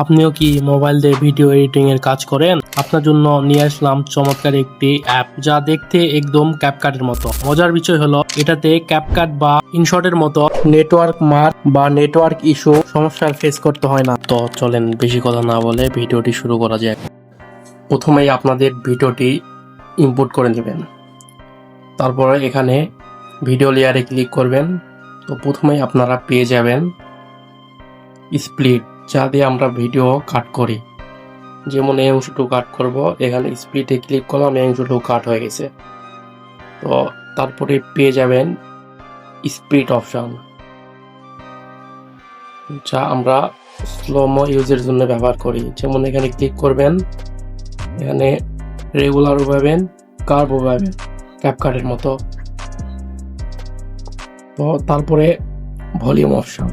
আপনিও কি মোবাইল দিয়ে ভিডিও এডিটিং এর কাজ করেন? আপনার জন্য নিয়ে আসলাম চমৎকার একটি অ্যাপ, যা দেখতে একদম ক্যাপকাটের মতো। মজার বিষয় হলো এটাতে ক্যাপকাট বা ইনশটের মতো নেটওয়ার্ক মার্ক বা নেটওয়ার্ক ইস্যু সমস্যার ফেস করতে হয় না। তো চলেন বেশি কথা না বলে ভিডিওটি শুরু করা যাক। প্রথমেই আপনাদের ভিডিওটি ইম্পোর্ট করে নেবেন, তারপরে এখানে ভিডিও লেয়ারে ক্লিক করবেন। তো প্রথমেই আপনারা পেয়ে যাবেন স্প্লিট, যা দিয়ে আমরা ভিডিও কাট করি। যেমন এই অংশটুকু কাট করব, এখানে স্প্লিটে ক্লিক করলাম, এই অংশটুকু কাট হয়ে গেছে। তো তারপরে পেয়ে যাবেন স্প্লিট অপশন, যা আমরা স্লোমো ইউজের জন্য ব্যবহার করি। যেমন এখানে ক্লিক করবেন, এখানে রেগুলারও পাবেন, কার্ভও পাবেন ক্যাপকাটের মতো। তো তারপরে ভলিউম অপশন,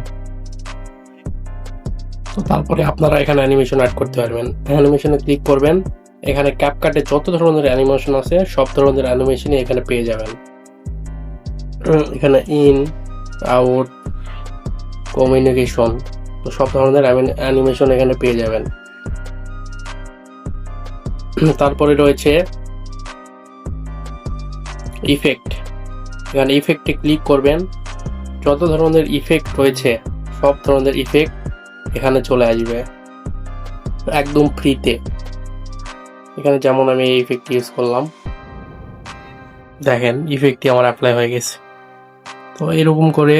তো তারপরে আপনারা এখানে অ্যানিমেশন অ্যাড করতে পারবেন। অ্যানিমেশনে ক্লিক করবেন, এখানে ক্যাপকাটে যত ধরনের অ্যানিমেশন আছে সব ধরনের অ্যানিমেশনই এখানে পেয়ে যাবেন। এখানে ইন, আউট, কমিউনিকেশন, তো সব ধরনের অ্যানিমেশন এখানে পেয়ে যাবেন। তারপরে রয়েছে ইফেক্ট, এখানে ইফেক্টে ক্লিক করবেন, যত ধরনের ইফেক্ট রয়েছে সব ধরনের ইফেক্ট এখানে চলে আসবে একদম ফ্রিতে। এখানে যেমন আমি এই ইফেক্ট ইউজ করলাম, দেখেন ইফেক্টটি আমার অ্যাপ্লাই হয়ে গেছে। তো এরকম করে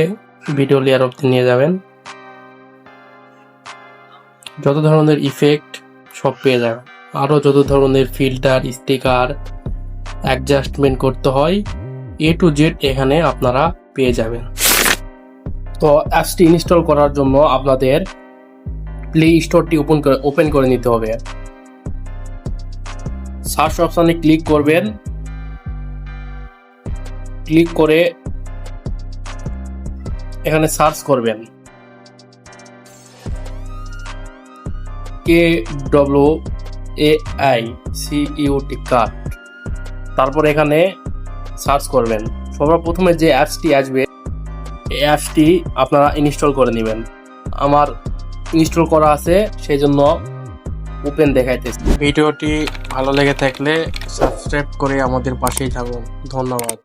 ভিডিও লেয়ার অবধি নিয়ে যাবেন, যত ধরনের ইফেক্ট সব পেয়ে যাবেন। আরও যত ধরনের ফিল্টার, স্টিকার, অ্যাডজাস্টমেন্ট করতে হয় A to Z এখানে আপনারা পেয়ে যাবেন। তো অ্যাপসটি ইনস্টল করার জন্য আপনাদের প্লে স্টোরটি ওপেন করে নিতে হবে। সার্চ অপশনে ক্লিক করবেন, ক্লিক করে এখানে সার্চ করবেন KWAICUT কাট, তারপর এখানে সার্চ করবেন। সবার প্রথমে যে অ্যাপসটি আসবে এই অ্যাপসটি আপনারা ইনস্টল করে নেবেন। আমার ইনস্টল করা আছে, সেই জন্য ওপেন দেখাইতেছে। ভিডিওটি ভালো লেগে থাকলে সাবস্ক্রাইব করে আমাদের পাশেই থাকুন। ধন্যবাদ।